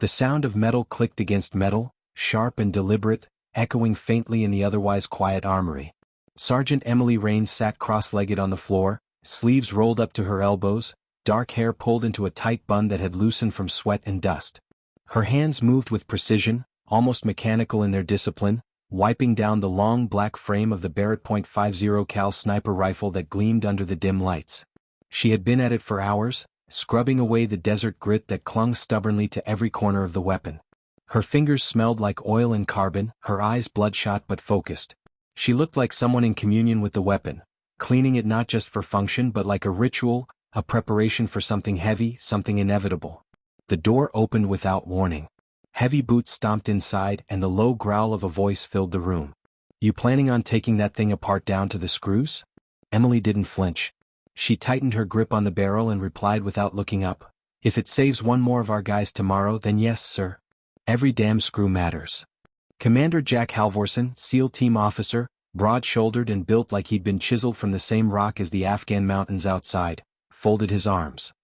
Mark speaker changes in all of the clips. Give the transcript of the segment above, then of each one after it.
Speaker 1: The sound of metal clicked against metal, sharp and deliberate, echoing faintly in the otherwise quiet armory. Sergeant Emily Rains sat cross-legged on the floor, sleeves rolled up to her elbows, dark hair pulled into a tight bun that had loosened from sweat and dust. Her hands moved with precision, almost mechanical in their discipline, wiping down the long black frame of the Barrett .50 cal sniper rifle that gleamed under the dim lights. She had been at it for hours, scrubbing away the desert grit that clung stubbornly to every corner of the weapon. Her fingers smelled like oil and carbon, her eyes bloodshot but focused. She looked like someone in communion with the weapon, cleaning it not just for function but like a ritual, a preparation for something heavy, something inevitable. The door opened without warning. Heavy boots stomped inside and the low growl of a voice filled the room. "You planning on taking that thing apart down to the screws?" Emily didn't flinch. She tightened her grip on the barrel and replied without looking up. "If it saves one more of our guys tomorrow, then yes, sir. Every damn screw matters." Commander Jack Halvorson, SEAL team officer, broad-shouldered and built like he'd been chiseled from the same rock as the Afghan mountains outside, folded his arms.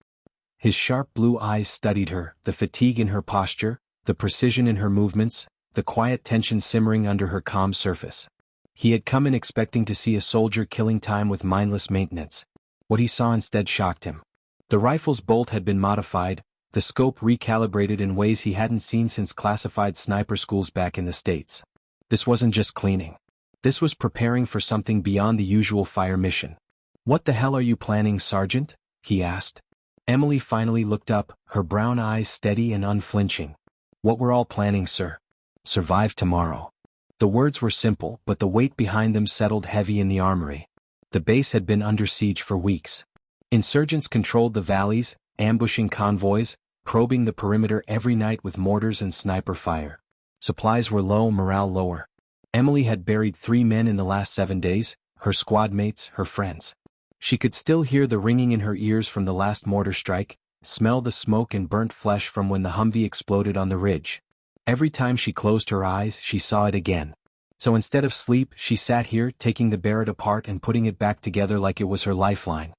Speaker 1: His sharp blue eyes studied her, the fatigue in her posture, the precision in her movements, the quiet tension simmering under her calm surface. He had come in expecting to see a soldier killing time with mindless maintenance. What he saw instead shocked him. The rifle's bolt had been modified, the scope recalibrated in ways he hadn't seen since classified sniper schools back in the States. This wasn't just cleaning. This was preparing for something beyond the usual fire mission. "What the hell are you planning, Sergeant?" he asked. Emily finally looked up, her brown eyes steady and unflinching. "What we're all planning, sir. Survive tomorrow." The words were simple, but the weight behind them settled heavy in the armory. The base had been under siege for weeks. Insurgents controlled the valleys, ambushing convoys, probing the perimeter every night with mortars and sniper fire. Supplies were low, morale lower. Emily had buried 3 men in the last 7 days, her squad mates, her friends. She could still hear the ringing in her ears from the last mortar strike, smell the smoke and burnt flesh from when the Humvee exploded on the ridge. Every time she closed her eyes, she saw it again. So instead of sleep, she sat here, taking the Barrett apart and putting it back together like it was her lifeline.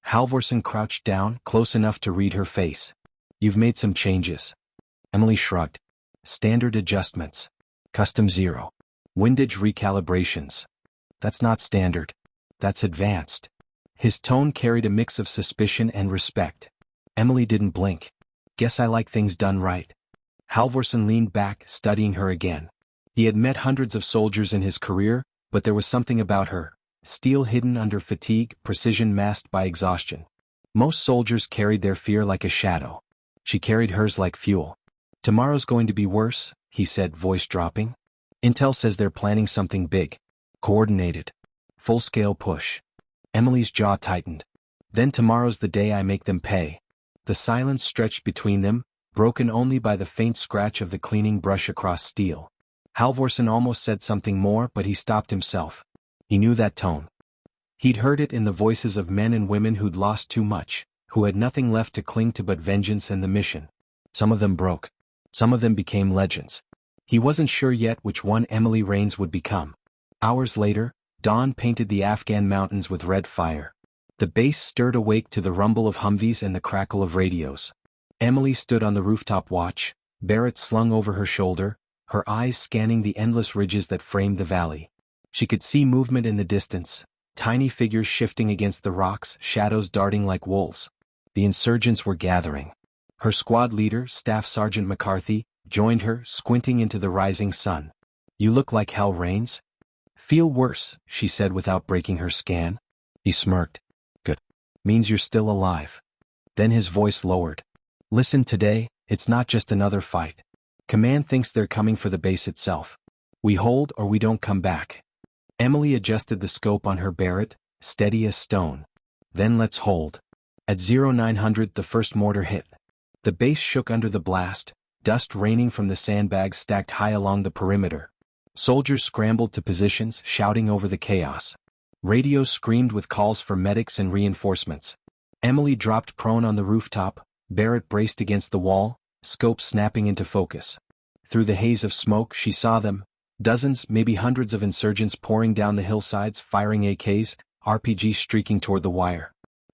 Speaker 1: Halvorson crouched down, close enough to read her face. "You've made some changes." Emily shrugged. "Standard adjustments. Custom zero. Windage recalibrations." "That's not standard. That's advanced." His tone carried a mix of suspicion and respect. Emily didn't blink. "Guess I like things done right." Halvorson leaned back, studying her again. He had met hundreds of soldiers in his career, but there was something about her. Steel hidden under fatigue, precision masked by exhaustion. Most soldiers carried their fear like a shadow. She carried hers like fuel. "Tomorrow's going to be worse," he said, voice dropping. "Intel says they're planning something big. Coordinated. Full-scale push." Emily's jaw tightened. "Then tomorrow's the day I make them pay." The silence stretched between them, broken only by the faint scratch of the cleaning brush across steel. Halvorson almost said something more, but he stopped himself. He knew that tone. He'd heard it in the voices of men and women who'd lost too much, who had nothing left to cling to but vengeance and the mission. Some of them broke. Some of them became legends. He wasn't sure yet which one Emily Rains would become. Hours later, dawn painted the Afghan mountains with red fire. The base stirred awake to the rumble of Humvees and the crackle of radios. Emily stood on the rooftop watch, Barrett slung over her shoulder, her eyes scanning the endless ridges that framed the valley. She could see movement in the distance, tiny figures shifting against the rocks, shadows darting like wolves. The insurgents were gathering. Her squad leader, Staff Sergeant McCarthy, joined her, squinting into the rising sun. "You look like hell, Rains." "Feel worse," she said without breaking her scan. He smirked. "Good. Means you're still alive." Then his voice lowered. "Listen, today, it's not just another fight. Command thinks they're coming for the base itself. We hold or we don't come back." Emily adjusted the scope on her Barrett, steady as stone. "Then let's hold." At 0900 the first mortar hit. The base shook under the blast, dust raining from the sandbags stacked high along the perimeter. Soldiers scrambled to positions, shouting over the chaos. Radios screamed with calls for medics and reinforcements. Emily dropped prone on the rooftop, Barrett braced against the wall, scope snapping into focus. Through the haze of smoke she saw them, dozens, maybe hundreds of insurgents pouring down the hillsides, firing AKs, RPGs streaking toward the wire.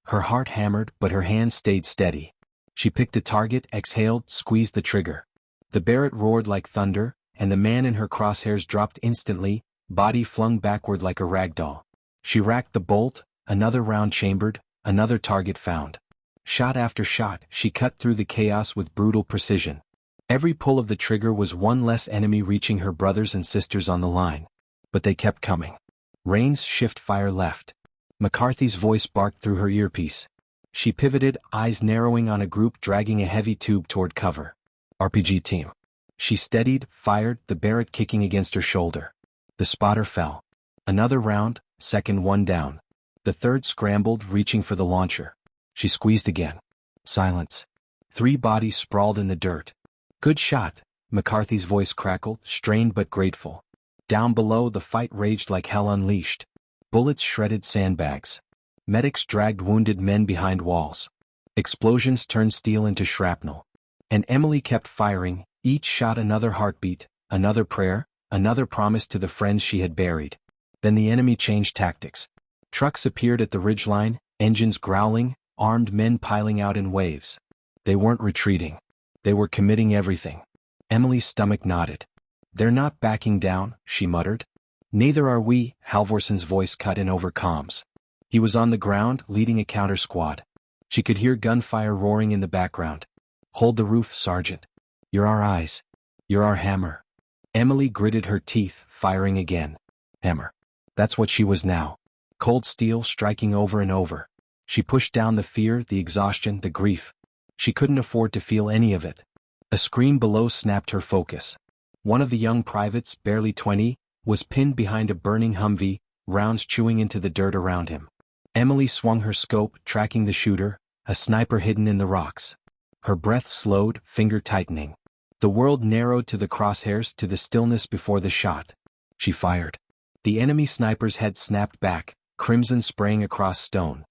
Speaker 1: Her heart hammered, but her hands stayed steady. She picked a target, exhaled, squeezed the trigger. The Barrett roared like thunder, and the man in her crosshairs dropped instantly, body flung backward like a ragdoll. She racked the bolt, another round chambered, another target found. Shot after shot, she cut through the chaos with brutal precision. Every pull of the trigger was one less enemy reaching her brothers and sisters on the line. But they kept coming. Rain's shift fire left. McCarthy's voice barked through her earpiece. She pivoted, eyes narrowing on a group dragging a heavy tube toward cover. RPG team. She steadied, fired, the Barrett kicking against her shoulder. The spotter fell. Another round, second one down. The third scrambled, reaching for the launcher. She squeezed again. Silence. 3 bodies sprawled in the dirt. Good shot, McCarthy's voice crackled, strained but grateful. Down below, the fight raged like hell unleashed. Bullets shredded sandbags. Medics dragged wounded men behind walls. Explosions turned steel into shrapnel. And Emily kept firing, each shot another heartbeat, another prayer, another promise to the friends she had buried. Then the enemy changed tactics. Trucks appeared at the ridgeline, engines growling, armed men piling out in waves. They weren't retreating. They were committing everything. Emily's stomach knotted. They're not backing down, she muttered. Neither are we, Halvorson's voice cut in over comms. He was on the ground, leading a counter squad. She could hear gunfire roaring in the background. Hold the roof, Sergeant. You're our eyes. You're our hammer. Emily gritted her teeth, firing again. Hammer. That's what she was now. Cold steel striking over and over. She pushed down the fear, the exhaustion, the grief. She couldn't afford to feel any of it. A scream below snapped her focus. One of the young privates, barely 20, was pinned behind a burning Humvee, rounds chewing into the dirt around him. Emily swung her scope, tracking the shooter, a sniper hidden in the rocks. Her breath slowed, finger tightening. The world narrowed to the crosshairs, to the stillness before the shot. She fired. The enemy sniper's head snapped back, crimson spraying across stone.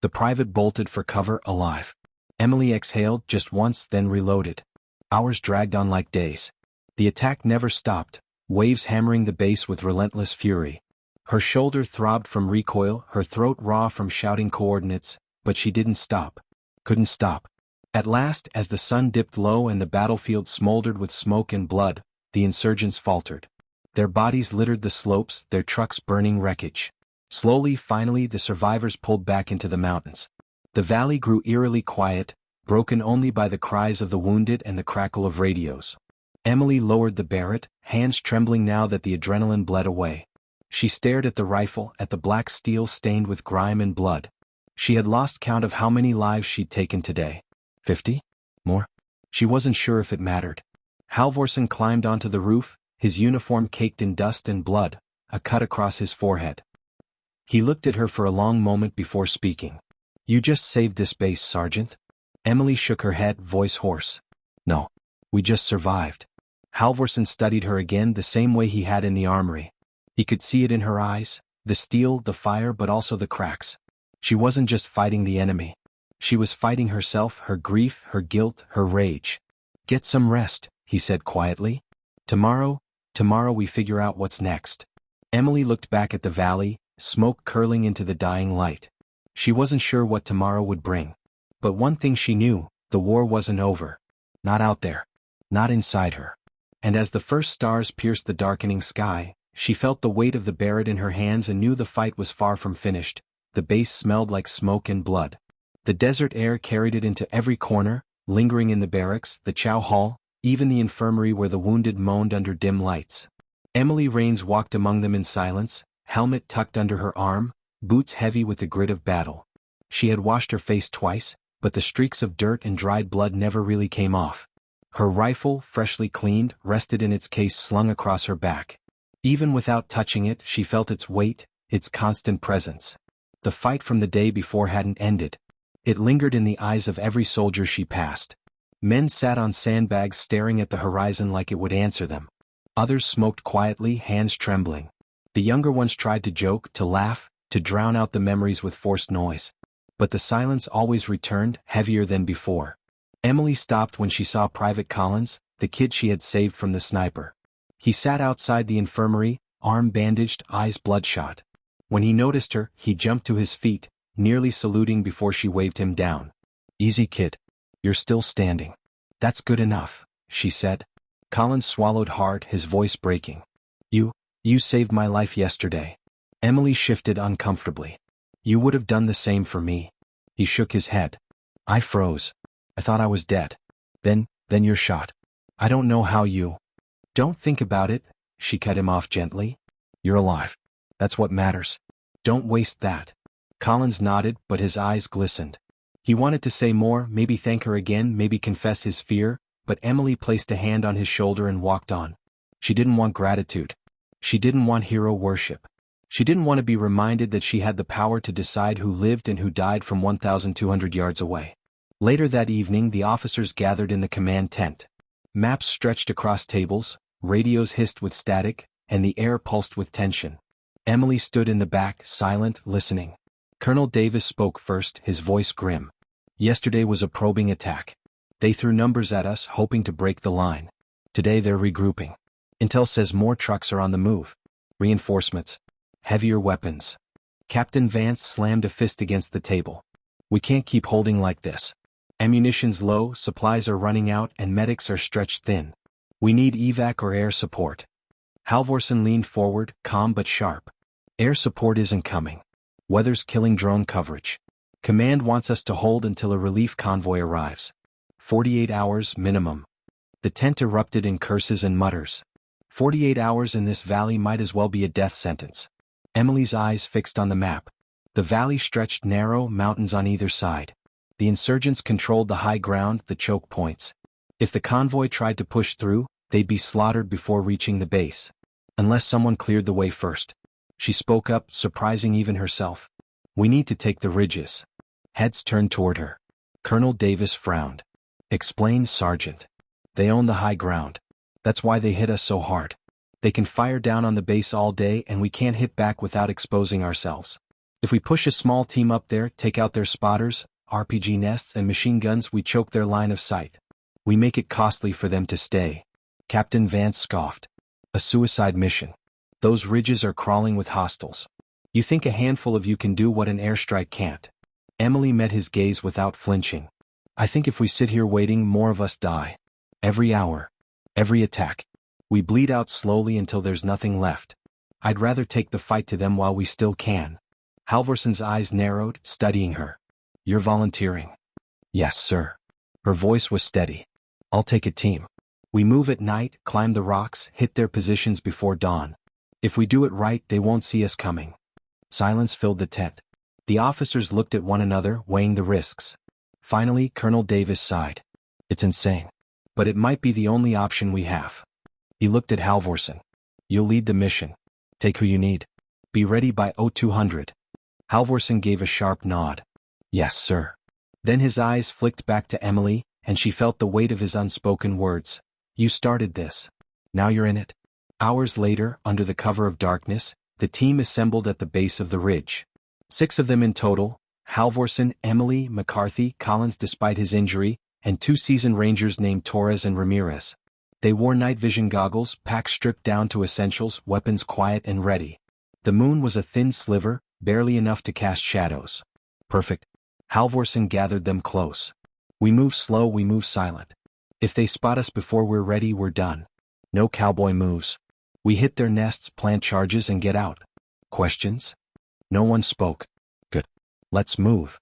Speaker 1: The private bolted for cover, alive. Emily exhaled just once, then reloaded. Hours dragged on like days. The attack never stopped, waves hammering the base with relentless fury. Her shoulder throbbed from recoil, her throat raw from shouting coordinates, but she didn't stop. Couldn't stop. At last, as the sun dipped low and the battlefield smoldered with smoke and blood, the insurgents faltered. Their bodies littered the slopes, their trucks burning wreckage. Slowly, finally, the survivors pulled back into the mountains. The valley grew eerily quiet, broken only by the cries of the wounded and the crackle of radios. Emily lowered the Barrett, hands trembling now that the adrenaline bled away. She stared at the rifle, at the black steel stained with grime and blood. She had lost count of how many lives she'd taken today. 50? More? She wasn't sure if it mattered. Halvorson climbed onto the roof, his uniform caked in dust and blood, a cut across his forehead. He looked at her for a long moment before speaking. You just saved this base, Sergeant. Emily shook her head, voice hoarse. No. We just survived. Halvorson studied her again the same way he had in the armory. He could see it in her eyes, the steel, the fire, but also the cracks. She wasn't just fighting the enemy. She was fighting herself, her grief, her guilt, her rage. Get some rest, he said quietly. Tomorrow we figure out what's next. Emily looked back at the valley, smoke curling into the dying light. She wasn't sure what tomorrow would bring. But one thing she knew, the war wasn't over. Not out there. Not inside her. And as the first stars pierced the darkening sky, she felt the weight of the Barrett in her hands and knew the fight was far from finished. The base smelled like smoke and blood. The desert air carried it into every corner, lingering in the barracks, the chow hall, even the infirmary where the wounded moaned under dim lights. Emily Rains walked among them in silence, helmet tucked under her arm, boots heavy with the grit of battle. She had washed her face twice, but the streaks of dirt and dried blood never really came off. Her rifle, freshly cleaned, rested in its case slung across her back. Even without touching it, she felt its weight, its constant presence. The fight from the day before hadn't ended. It lingered in the eyes of every soldier she passed. Men sat on sandbags staring at the horizon like it would answer them. Others smoked quietly, hands trembling. The younger ones tried to joke, to laugh, to drown out the memories with forced noise. But the silence always returned, heavier than before. Emily stopped when she saw Private Collins, the kid she had saved from the sniper. He sat outside the infirmary, arm bandaged, eyes bloodshot. When he noticed her, he jumped to his feet, nearly saluting before she waved him down. Easy, kid. You're still standing. That's good enough, she said. Collins swallowed hard, his voice breaking. You saved my life yesterday. Emily shifted uncomfortably. You would have done the same for me. He shook his head. I froze. I thought I was dead. Then you're shot. I don't know how you... Don't think about it, she cut him off gently. You're alive. That's what matters. Don't waste that. Collins nodded, but his eyes glistened. He wanted to say more, maybe thank her again, maybe confess his fear, but Emily placed a hand on his shoulder and walked on. She didn't want gratitude. She didn't want hero worship. She didn't want to be reminded that she had the power to decide who lived and who died from 1,200 yards away. Later that evening, the officers gathered in the command tent. Maps stretched across tables, radios hissed with static, and the air pulsed with tension. Emily stood in the back, silent, listening. Colonel Davis spoke first, his voice grim. Yesterday was a probing attack. They threw numbers at us, hoping to break the line. Today they're regrouping. Intel says more trucks are on the move. Reinforcements. Heavier weapons. Captain Vance slammed a fist against the table. We can't keep holding like this. Ammunition's low, supplies are running out, and medics are stretched thin. We need evac or air support. Halvorsen leaned forward, calm but sharp. Air support isn't coming. Weather's killing drone coverage. Command wants us to hold until a relief convoy arrives. 48 hours minimum. The tent erupted in curses and mutters. 48 hours in this valley might as well be a death sentence. Emily's eyes fixed on the map. The valley stretched narrow, mountains on either side. The insurgents controlled the high ground, the choke points. If the convoy tried to push through, they'd be slaughtered before reaching the base. Unless someone cleared the way first. She spoke up, surprising even herself. We need to take the ridges. Heads turned toward her. Colonel Davis frowned. Explain, Sergeant. They own the high ground. That's why they hit us so hard. They can fire down on the base all day and we can't hit back without exposing ourselves. If we push a small team up there, take out their spotters, RPG nests and machine guns, we choke their line of sight. We make it costly for them to stay. Captain Vance scoffed. A suicide mission. Those ridges are crawling with hostiles. You think a handful of you can do what an airstrike can't? Emily met his gaze without flinching. I think if we sit here waiting, more of us die. Every hour. Every attack. We bleed out slowly until there's nothing left. I'd rather take the fight to them while we still can. Halvorsen's eyes narrowed, studying her. You're volunteering? Yes, sir. Her voice was steady. I'll take a team. We move at night, climb the rocks, hit their positions before dawn. If we do it right, they won't see us coming. Silence filled the tent. The officers looked at one another, weighing the risks. Finally, Colonel Davis sighed. It's insane. But it might be the only option we have. He looked at Halvorsen. You'll lead the mission. Take who you need. Be ready by 0200. Halvorsen gave a sharp nod. Yes, sir. Then his eyes flicked back to Emily, and she felt the weight of his unspoken words. You started this. Now you're in it. Hours later, under the cover of darkness, the team assembled at the base of the ridge. 6 of them in total, Halvorsen, Emily, McCarthy, Collins despite his injury, and 2 seasoned rangers named Torres and Ramirez. They wore night vision goggles, packs stripped down to essentials, weapons quiet and ready. The moon was a thin sliver, barely enough to cast shadows. Perfect. Halvorsen gathered them close. We move slow, we move silent. If they spot us before we're ready, we're done. No cowboy moves. We hit their nests, plant charges, and get out. Questions? No one spoke. Good. Let's move.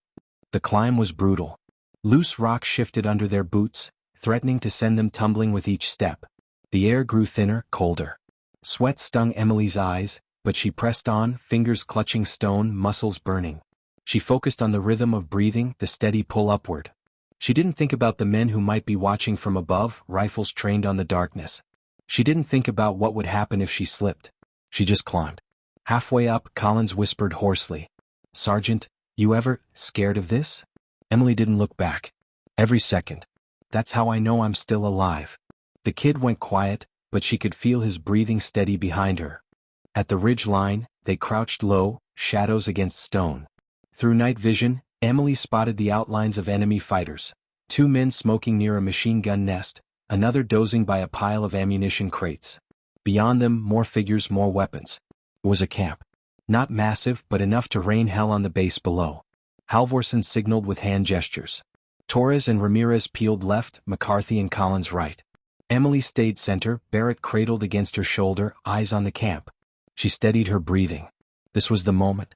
Speaker 1: The climb was brutal. Loose rock shifted under their boots, threatening to send them tumbling with each step. The air grew thinner, colder. Sweat stung Emily's eyes, but she pressed on, fingers clutching stone, muscles burning. She focused on the rhythm of breathing, the steady pull upward. She didn't think about the men who might be watching from above, rifles trained on the darkness. She didn't think about what would happen if she slipped. She just climbed. Halfway up, Collins whispered hoarsely. Sergeant, you ever scared of this? Emily didn't look back. Every second. That's how I know I'm still alive. The kid went quiet, but she could feel his breathing steady behind her. At the ridge line, they crouched low, shadows against stone. Through night vision, Emily spotted the outlines of enemy fighters. 2 men smoking near a machine gun nest, another dozing by a pile of ammunition crates. Beyond them, more figures, more weapons. It was a camp. Not massive, but enough to rain hell on the base below. Halvorsen signaled with hand gestures. Torres and Ramirez peeled left, McCarthy and Collins right. Emily stayed center, Barrett cradled against her shoulder, eyes on the camp. She steadied her breathing. This was the moment.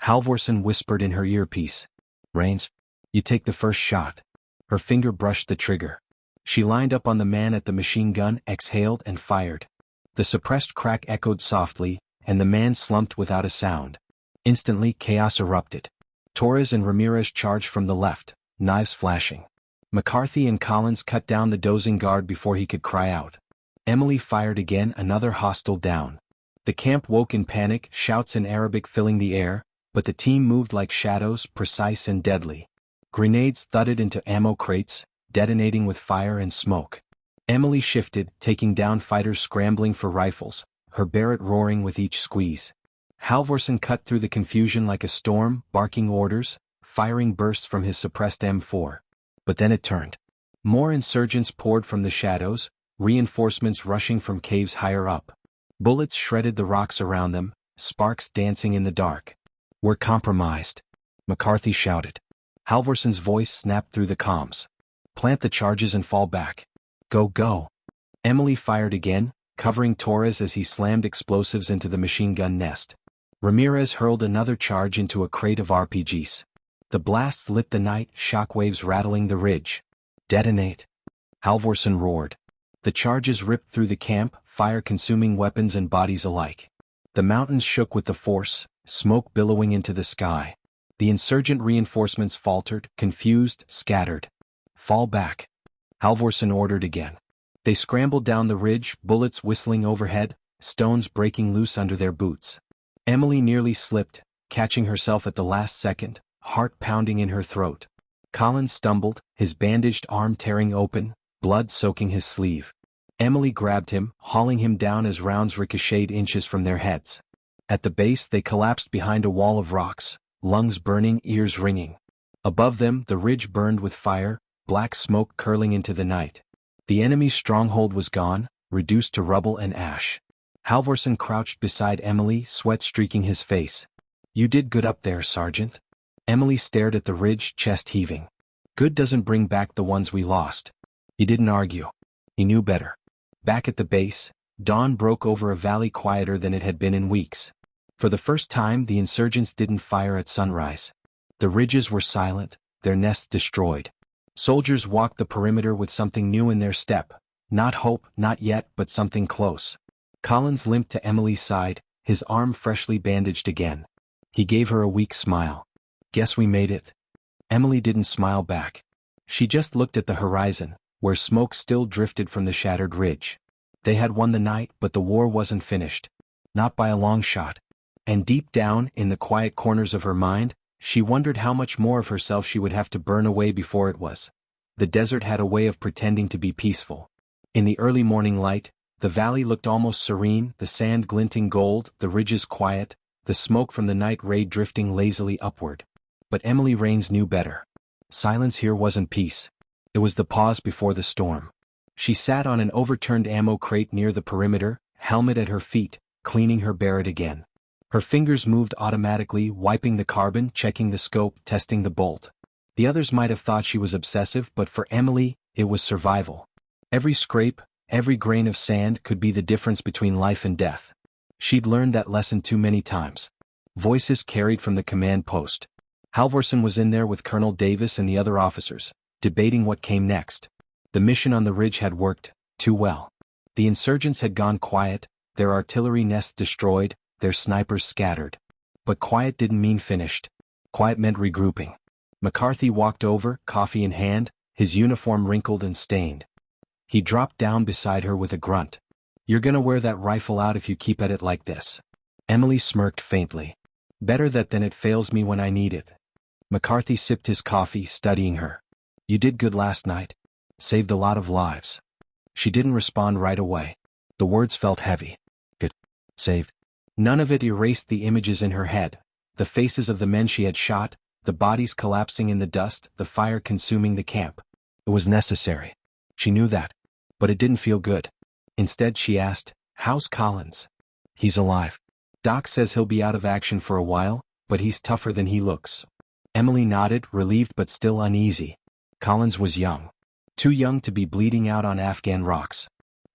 Speaker 1: Halvorsen whispered in her earpiece. "Rains, you take the first shot." Her finger brushed the trigger. She lined up on the man at the machine gun, exhaled and fired. The suppressed crack echoed softly, and the man slumped without a sound. Instantly, chaos erupted. Torres and Ramirez charged from the left, knives flashing. McCarthy and Collins cut down the dozing guard before he could cry out. Emily fired again, another hostile down. The camp woke in panic, shouts in Arabic filling the air, but the team moved like shadows, precise and deadly. Grenades thudded into ammo crates, detonating with fire and smoke. Emily shifted, taking down fighters scrambling for rifles, her Barrett roaring with each squeeze. Halvorsen cut through the confusion like a storm, barking orders, firing bursts from his suppressed M4. But then it turned. More insurgents poured from the shadows, reinforcements rushing from caves higher up. Bullets shredded the rocks around them, sparks dancing in the dark. "We're compromised," McCarthy shouted. Halvorsen's voice snapped through the comms. "Plant the charges and fall back. Go, go." Emily fired again, covering Torres as he slammed explosives into the machine gun nest. Ramirez hurled another charge into a crate of RPGs. The blasts lit the night, shockwaves rattling the ridge. "Detonate!" Halvorsen roared. The charges ripped through the camp, fire consuming weapons and bodies alike. The mountains shook with the force, smoke billowing into the sky. The insurgent reinforcements faltered, confused, scattered. "Fall back," Halvorsen ordered again. They scrambled down the ridge, bullets whistling overhead, stones breaking loose under their boots. Emily nearly slipped, catching herself at the last second, heart pounding in her throat. Collins stumbled, his bandaged arm tearing open, blood soaking his sleeve. Emily grabbed him, hauling him down as rounds ricocheted inches from their heads. At the base they collapsed behind a wall of rocks, lungs burning, ears ringing. Above them the ridge burned with fire, black smoke curling into the night. The enemy's stronghold was gone, reduced to rubble and ash. Halvorsen crouched beside Emily, sweat streaking his face. "You did good up there, Sergeant." Emily stared at the ridge, chest heaving. "Good doesn't bring back the ones we lost." He didn't argue. He knew better. Back at the base, dawn broke over a valley quieter than it had been in weeks. For the first time the insurgents didn't fire at sunrise. The ridges were silent, their nests destroyed. Soldiers walked the perimeter with something new in their step. Not hope, not yet, but something close. Collins limped to Emily's side, his arm freshly bandaged again. He gave her a weak smile. "Guess we made it." Emily didn't smile back. She just looked at the horizon, where smoke still drifted from the shattered ridge. They had won the night, but the war wasn't finished. Not by a long shot. And deep down, in the quiet corners of her mind, she wondered how much more of herself she would have to burn away before it was. The desert had a way of pretending to be peaceful. In the early morning light, the valley looked almost serene, the sand glinting gold, the ridges quiet, the smoke from the night ray drifting lazily upward. But Emily Rains knew better. Silence here wasn't peace. It was the pause before the storm. She sat on an overturned ammo crate near the perimeter, helmet at her feet, cleaning her Barrett again. Her fingers moved automatically, wiping the carbon, checking the scope, testing the bolt. The others might have thought she was obsessive, but for Emily, it was survival. Every scrape, every grain of sand could be the difference between life and death. She'd learned that lesson too many times. Voices carried from the command post. Halvorsen was in there with Colonel Davis and the other officers, debating what came next. The mission on the ridge had worked, too well. The insurgents had gone quiet, their artillery nests destroyed, their snipers scattered. But quiet didn't mean finished. Quiet meant regrouping. McCarthy walked over, coffee in hand, his uniform wrinkled and stained. He dropped down beside her with a grunt. "You're gonna wear that rifle out if you keep at it like this." Emily smirked faintly. "Better that than it fails me when I need it." McCarthy sipped his coffee, studying her. "You did good last night. Saved a lot of lives." She didn't respond right away. The words felt heavy. "Good. Saved." None of it erased the images in her head. The faces of the men she had shot, the bodies collapsing in the dust, the fire consuming the camp. It was necessary. She knew that. But it didn't feel good. Instead she asked, "How's Collins?" "He's alive. Doc says he'll be out of action for a while, but he's tougher than he looks." Emily nodded, relieved but still uneasy. Collins was young. Too young to be bleeding out on Afghan rocks.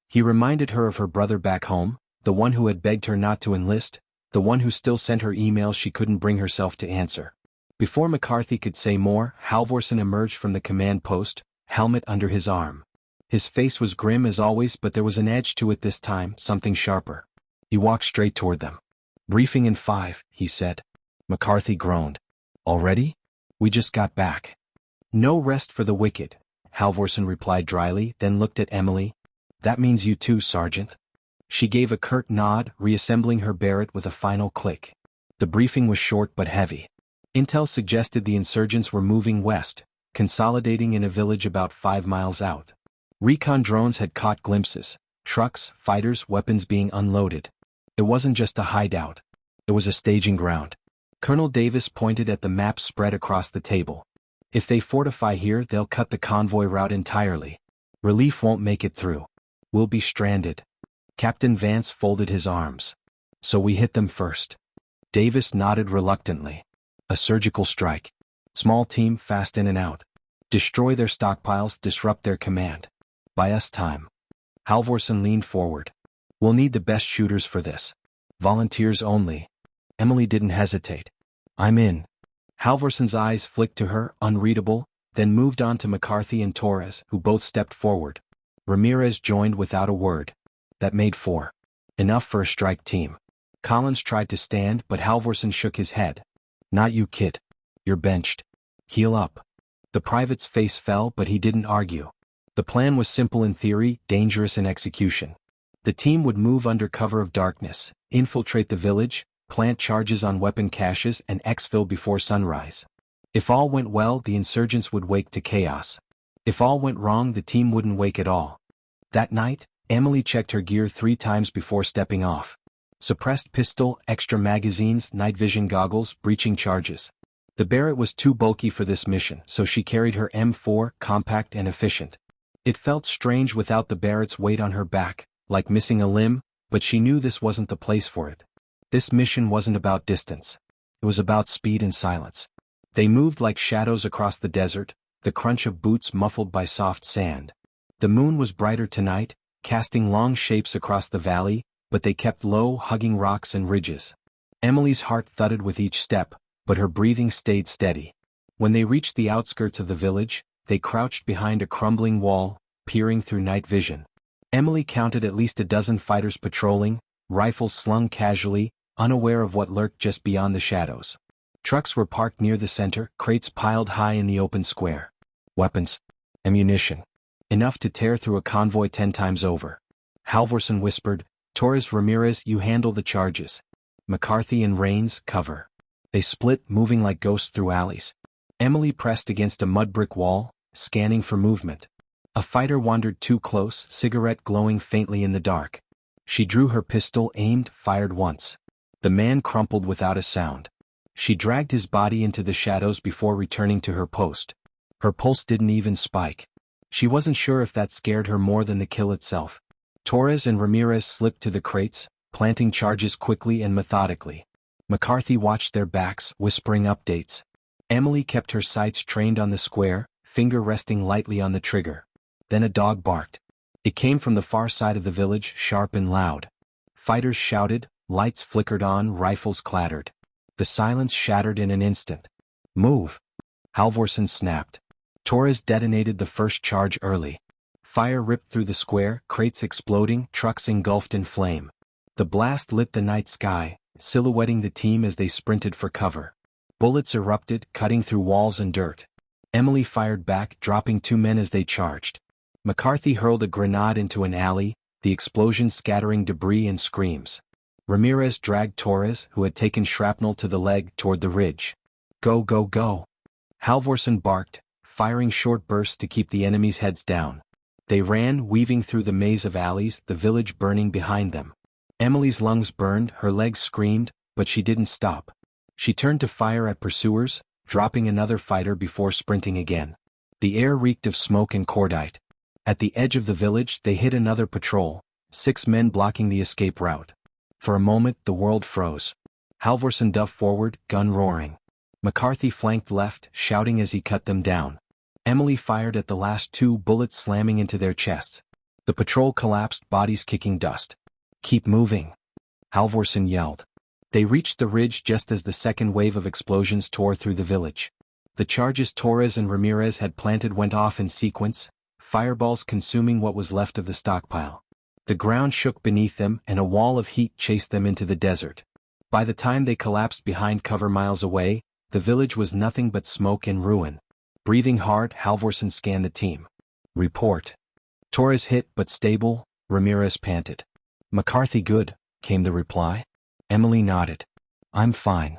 Speaker 1: He reminded her of her brother back home, the one who had begged her not to enlist, the one who still sent her emails she couldn't bring herself to answer. Before McCarthy could say more, Halvorsen emerged from the command post, helmet under his arm. His face was grim as always, but there was an edge to it this time, something sharper. He walked straight toward them. "Briefing in 5, he said. McCarthy groaned. "Already? We just got back." "No rest for the wicked," Halvorsen replied dryly, then looked at Emily. "That means you too, Sergeant." She gave a curt nod, reassembling her Barrett with a final click. The briefing was short but heavy. Intel suggested the insurgents were moving west, consolidating in a village about 5 miles out. Recon drones had caught glimpses, trucks, fighters, weapons being unloaded. It wasn't just a hideout. It was a staging ground. Colonel Davis pointed at the map spread across the table. "If they fortify here, they'll cut the convoy route entirely. Relief won't make it through. We'll be stranded." Captain Vance folded his arms. "So we hit them first." Davis nodded reluctantly. "A surgical strike. Small team, fast in and out. Destroy their stockpiles, disrupt their command. Buy us time." Halvorsen leaned forward. "We'll need the best shooters for this. Volunteers only." Emily didn't hesitate. "I'm in." Halvorsen's eyes flicked to her, unreadable, then moved on to McCarthy and Torres, who both stepped forward. Ramirez joined without a word. That made 4. Enough for a strike team. Collins tried to stand, but Halvorsen shook his head. "Not you, kid. You're benched. Heal up." The private's face fell, but he didn't argue. The plan was simple in theory, dangerous in execution. The team would move under cover of darkness, infiltrate the village, plant charges on weapon caches, and exfil before sunrise. If all went well, the insurgents would wake to chaos. If all went wrong, the team wouldn't wake at all. That night, Emily checked her gear 3 times before stepping off. Suppressed pistol, extra magazines, night vision goggles, breaching charges. The Barrett was too bulky for this mission, so she carried her M4, compact and efficient. It felt strange without the Barrett's weight on her back, like missing a limb, but she knew this wasn't the place for it. This mission wasn't about distance. It was about speed and silence. They moved like shadows across the desert, the crunch of boots muffled by soft sand. The moon was brighter tonight, casting long shapes across the valley, but they kept low, hugging rocks and ridges. Emily's heart thudded with each step, but her breathing stayed steady. When they reached the outskirts of the village, they crouched behind a crumbling wall, peering through night vision. Emily counted at least a dozen fighters patrolling, rifles slung casually, unaware of what lurked just beyond the shadows. Trucks were parked near the center, crates piled high in the open square. Weapons. Ammunition. Enough to tear through a convoy 10 times over. Halvorsen whispered, "Torres, Ramirez, you handle the charges. McCarthy and Rains, cover." They split, moving like ghosts through alleys. Emily pressed against a mud brick wall, scanning for movement. A fighter wandered too close, cigarette glowing faintly in the dark. She drew her pistol, aimed, fired once. The man crumpled without a sound. She dragged his body into the shadows before returning to her post. Her pulse didn't even spike. She wasn't sure if that scared her more than the kill itself. Torres and Ramirez slipped to the crates, planting charges quickly and methodically. McCarthy watched their backs, whispering updates. Emily kept her sights trained on the square, finger resting lightly on the trigger. Then a dog barked. It came from the far side of the village, sharp and loud. Fighters shouted, lights flickered on, rifles clattered. The silence shattered in an instant. "Move!" Halvorsen snapped. Torres detonated the first charge early. Fire ripped through the square, crates exploding, trucks engulfed in flame. The blast lit the night sky, silhouetting the team as they sprinted for cover. Bullets erupted, cutting through walls and dirt. Emily fired back, dropping 2 men as they charged. McCarthy hurled a grenade into an alley, the explosion scattering debris and screams. Ramirez dragged Torres, who had taken shrapnel to the leg, toward the ridge. "Go, go, go!" Halvorsen barked, firing short bursts to keep the enemy's heads down. They ran, weaving through the maze of alleys, the village burning behind them. Emily's lungs burned, her legs screamed, but she didn't stop. She turned to fire at pursuers, dropping another fighter before sprinting again. The air reeked of smoke and cordite. At the edge of the village, they hit another patrol, 6 men blocking the escape route. For a moment, the world froze. Halvorsen dove forward, gun roaring. McCarthy flanked left, shouting as he cut them down. Emily fired at the last 2, bullets slamming into their chests. The patrol collapsed, bodies kicking dust. "Keep moving," Halvorsen yelled. They reached the ridge just as the second wave of explosions tore through the village. The charges Torres and Ramirez had planted went off in sequence, fireballs consuming what was left of the stockpile. The ground shook beneath them and a wall of heat chased them into the desert. By the time they collapsed behind cover miles away, the village was nothing but smoke and ruin. Breathing hard, Halvorsen scanned the team. "Report." "Torres hit but stable," Ramirez panted. "McCarthy good," came the reply. Emily nodded. "I'm fine."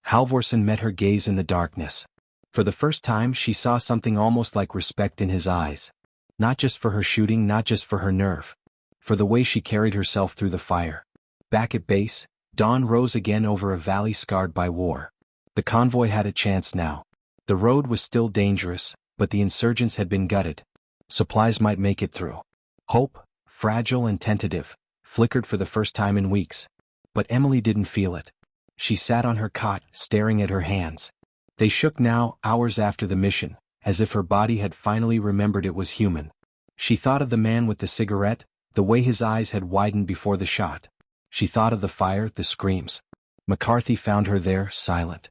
Speaker 1: Halvorsen met her gaze in the darkness. For the first time she saw something almost like respect in his eyes. Not just for her shooting, not just for her nerve. For the way she carried herself through the fire. Back at base, dawn rose again over a valley scarred by war. The convoy had a chance now. The road was still dangerous, but the insurgents had been gutted. Supplies might make it through. Hope, fragile and tentative, flickered for the first time in weeks. But Emily didn't feel it. She sat on her cot, staring at her hands. They shook now, hours after the mission, as if her body had finally remembered it was human. She thought of the man with the cigarette, the way his eyes had widened before the shot. She thought of the fire, the screams. McCarthy found her there, silent.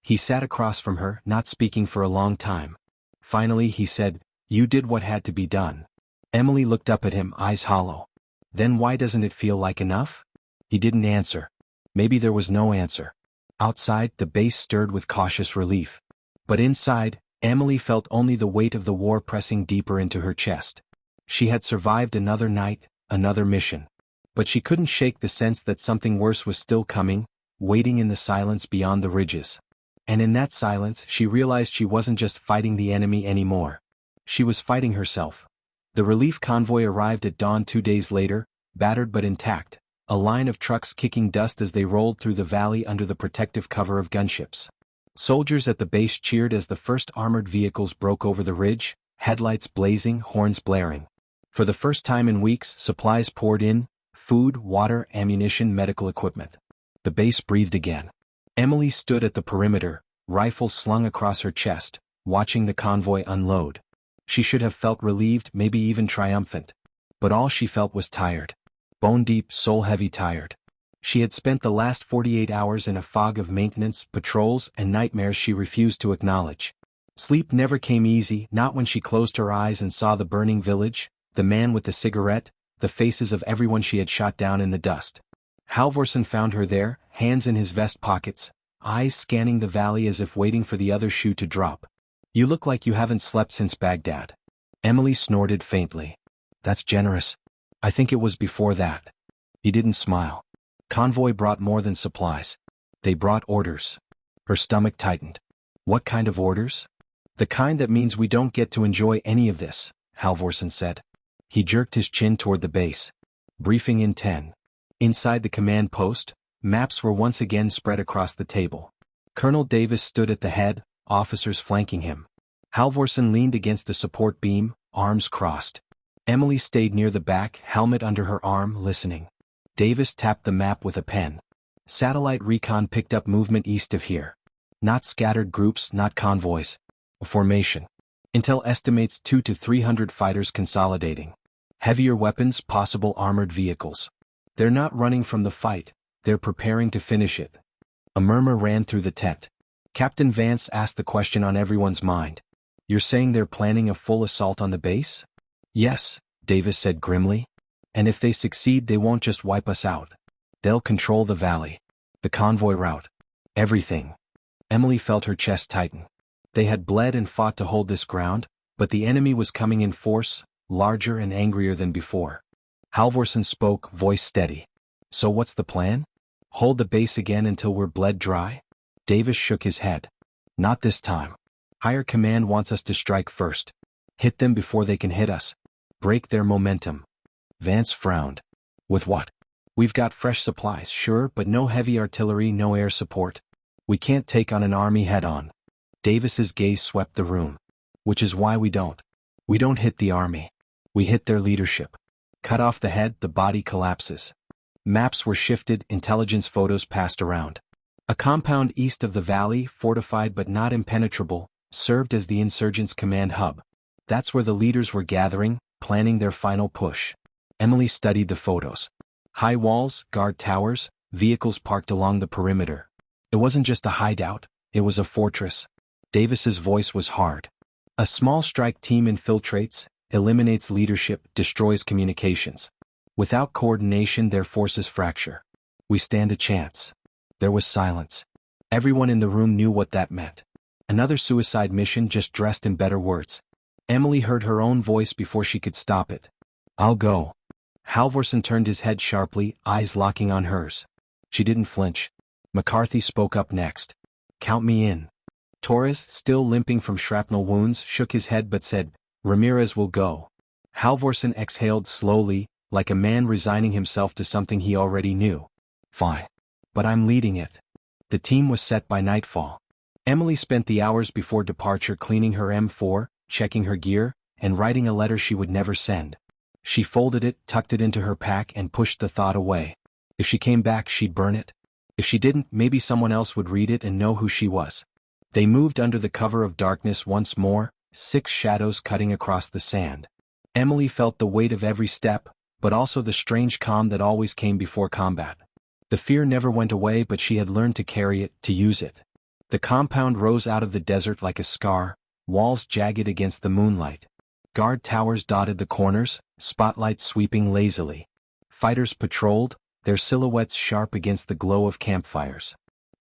Speaker 1: He sat across from her, not speaking for a long time. Finally he said, "You did what had to be done." Emily looked up at him, eyes hollow. "Then why doesn't it feel like enough?" He didn't answer. Maybe there was no answer. Outside, the base stirred with cautious relief. But inside, Emily felt only the weight of the war pressing deeper into her chest. She had survived another night, another mission. But she couldn't shake the sense that something worse was still coming, waiting in the silence beyond the ridges. And in that silence she realized she wasn't just fighting the enemy anymore. She was fighting herself. The relief convoy arrived at dawn 2 days later, battered but intact, a line of trucks kicking dust as they rolled through the valley under the protective cover of gunships. Soldiers at the base cheered as the first armored vehicles broke over the ridge, headlights blazing, horns blaring. For the first time in weeks, supplies poured in, food, water, ammunition, medical equipment. The base breathed again. Emily stood at the perimeter, rifle slung across her chest, watching the convoy unload. She should have felt relieved, maybe even triumphant. But all she felt was tired. Bone-deep, soul-heavy tired. She had spent the last 48 hours in a fog of maintenance, patrols, and nightmares she refused to acknowledge. Sleep never came easy, not when she closed her eyes and saw the burning village, the man with the cigarette, the faces of everyone she had shot down in the dust. Halvorsen found her there, hands in his vest pockets, eyes scanning the valley as if waiting for the other shoe to drop. "You look like you haven't slept since Baghdad." Emily snorted faintly. "That's generous. I think it was before that." He didn't smile. Convoy brought more than supplies. They brought orders. Her stomach tightened. "What kind of orders?" "The kind that means we don't get to enjoy any of this," Halvorsen said. He jerked his chin toward the base. Briefing in 10. Inside the command post, maps were once again spread across the table. Colonel Davis stood at the head, officers flanking him. Halvorsen leaned against a support beam, arms crossed. Emily stayed near the back, helmet under her arm, listening. Davis tapped the map with a pen. Satellite recon picked up movement east of here. Not scattered groups, not convoys. A formation. Intel estimates 200 to 300 fighters consolidating. Heavier weapons, possible armored vehicles. They're not running from the fight, they're preparing to finish it. A murmur ran through the tent. Captain Vance asked the question on everyone's mind. "You're saying they're planning a full assault on the base?" "Yes," Davis said grimly. "And if they succeed, they won't just wipe us out. They'll control the valley. The convoy route. Everything." Emily felt her chest tighten. They had bled and fought to hold this ground, but the enemy was coming in force, larger and angrier than before. Halvorsen spoke, voice steady. "So what's the plan? Hold the base again until we're bled dry?" Davis shook his head. "Not this time. Higher command wants us to strike first. Hit them before they can hit us. Break their momentum." Vance frowned. "With what?" "We've got fresh supplies, sure, but no heavy artillery, no air support. We can't take on an army head-on." Davis's gaze swept the room. "Which is why we don't. We don't hit the army. We hit their leadership. Cut off the head, the body collapses." Maps were shifted, intelligence photos passed around. A compound east of the valley, fortified but not impenetrable, served as the insurgents' command hub. That's where the leaders were gathering, planning their final push. Emily studied the photos. High walls, guard towers, vehicles parked along the perimeter. It wasn't just a hideout, it was a fortress. Davis's voice was hard. A small strike team infiltrates, eliminates leadership, destroys communications. Without coordination, their forces fracture. We stand a chance. There was silence. Everyone in the room knew what that meant. Another suicide mission, just dressed in better words. Emily heard her own voice before she could stop it. I'll go. Halvorsen turned his head sharply, eyes locking on hers. She didn't flinch. McCarthy spoke up next. Count me in. Torres, still limping from shrapnel wounds, shook his head but said, Ramirez will go. Halvorsen exhaled slowly, like a man resigning himself to something he already knew. Fine. But I'm leading it. The team was set by nightfall. Emily spent the hours before departure cleaning her M4, checking her gear, and writing a letter she would never send. She folded it, tucked it into her pack, and pushed the thought away. If she came back, she'd burn it. If she didn't, maybe someone else would read it and know who she was. They moved under the cover of darkness once more, 6 shadows cutting across the sand. Emily felt the weight of every step, but also the strange calm that always came before combat. The fear never went away, but she had learned to carry it, to use it. The compound rose out of the desert like a scar, walls jagged against the moonlight. Guard towers dotted the corners, spotlights sweeping lazily. Fighters patrolled, their silhouettes sharp against the glow of campfires.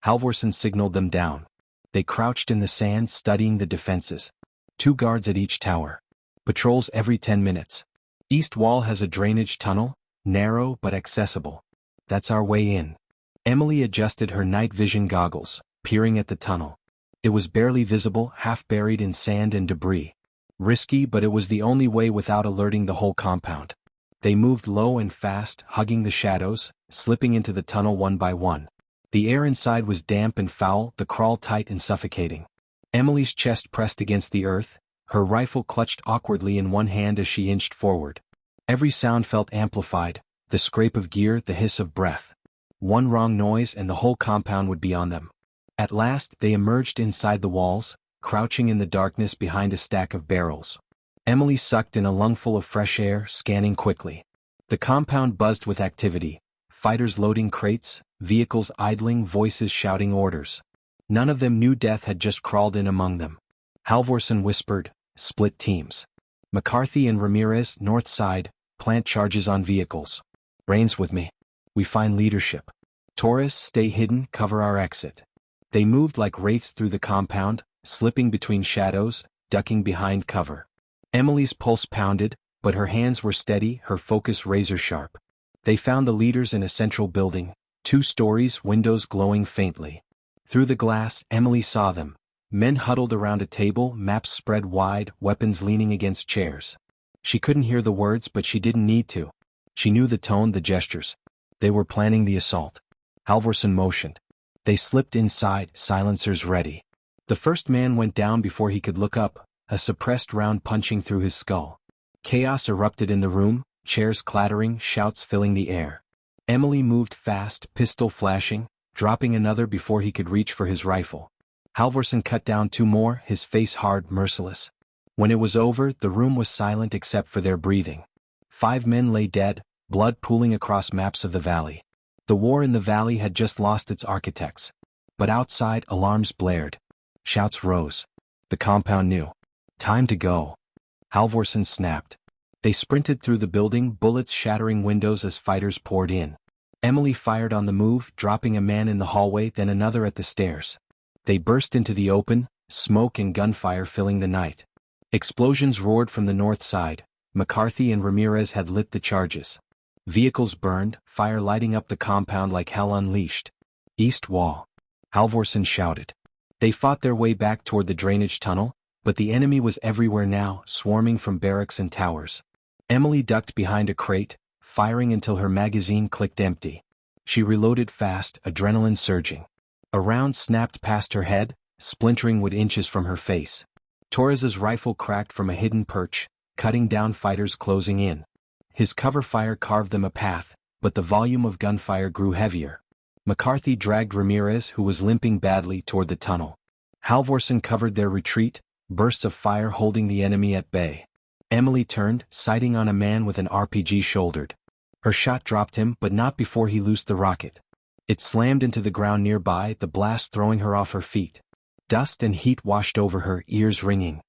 Speaker 1: Halvorsen signaled them down. They crouched in the sand, studying the defenses. 2 guards at each tower. Patrols every 10 minutes. East wall has a drainage tunnel, narrow but accessible. That's our way in. Emily adjusted her night vision goggles, peering at the tunnel. It was barely visible, half buried in sand and debris. Risky, but it was the only way without alerting the whole compound. They moved low and fast, hugging the shadows, slipping into the tunnel one by one. The air inside was damp and foul, the crawl tight and suffocating. Emily's chest pressed against the earth, her rifle clutched awkwardly in one hand as she inched forward. Every sound felt amplified, the scrape of gear, the hiss of breath. One wrong noise and the whole compound would be on them. At last, they emerged inside the walls, crouching in the darkness behind a stack of barrels. Emily sucked in a lungful of fresh air, scanning quickly. The compound buzzed with activity. Fighters loading crates, vehicles idling, voices shouting orders. None of them knew death had just crawled in among them. Halvorsen whispered, split teams. McCarthy and Ramirez, north side, plant charges on vehicles. Rains with me. We find leadership. Torres, stay hidden, cover our exit. They moved like wraiths through the compound, slipping between shadows, ducking behind cover. Emily's pulse pounded, but her hands were steady, her focus razor-sharp. They found the leaders in a central building, 2 stories, windows glowing faintly. Through the glass, Emily saw them. Men huddled around a table, maps spread wide, weapons leaning against chairs. She couldn't hear the words, but she didn't need to. She knew the tone, the gestures. They were planning the assault. Halvorsen motioned. They slipped inside, silencers ready. The first man went down before he could look up, a suppressed round punching through his skull. Chaos erupted in the room, chairs clattering, shouts filling the air. Emily moved fast, pistol flashing, dropping another before he could reach for his rifle. Halvorsen cut down 2 more, his face hard, merciless. When it was over, the room was silent except for their breathing. 5 men lay dead, blood pooling across maps of the valley. The war in the valley had just lost its architects. But outside, alarms blared. Shouts rose. The compound knew. Time to go. Halvorsen snapped. They sprinted through the building, bullets shattering windows as fighters poured in. Emily fired on the move, dropping a man in the hallway, then another at the stairs. They burst into the open, smoke and gunfire filling the night. Explosions roared from the north side. McCarthy and Ramirez had lit the charges. Vehicles burned, fire lighting up the compound like hell unleashed. East wall. Halvorsen shouted. They fought their way back toward the drainage tunnel, but the enemy was everywhere now, swarming from barracks and towers. Emily ducked behind a crate, firing until her magazine clicked empty. She reloaded fast, adrenaline surging. A round snapped past her head, splintering wood inches from her face. Torres's rifle cracked from a hidden perch, cutting down fighters closing in. His cover fire carved them a path, but the volume of gunfire grew heavier. McCarthy dragged Ramirez, who was limping badly, toward the tunnel. Halvorsen covered their retreat, bursts of fire holding the enemy at bay. Emily turned, sighting on a man with an RPG shouldered. Her shot dropped him, but not before he loosed the rocket. It slammed into the ground nearby, the blast throwing her off her feet. Dust and heat washed over her, ears ringing.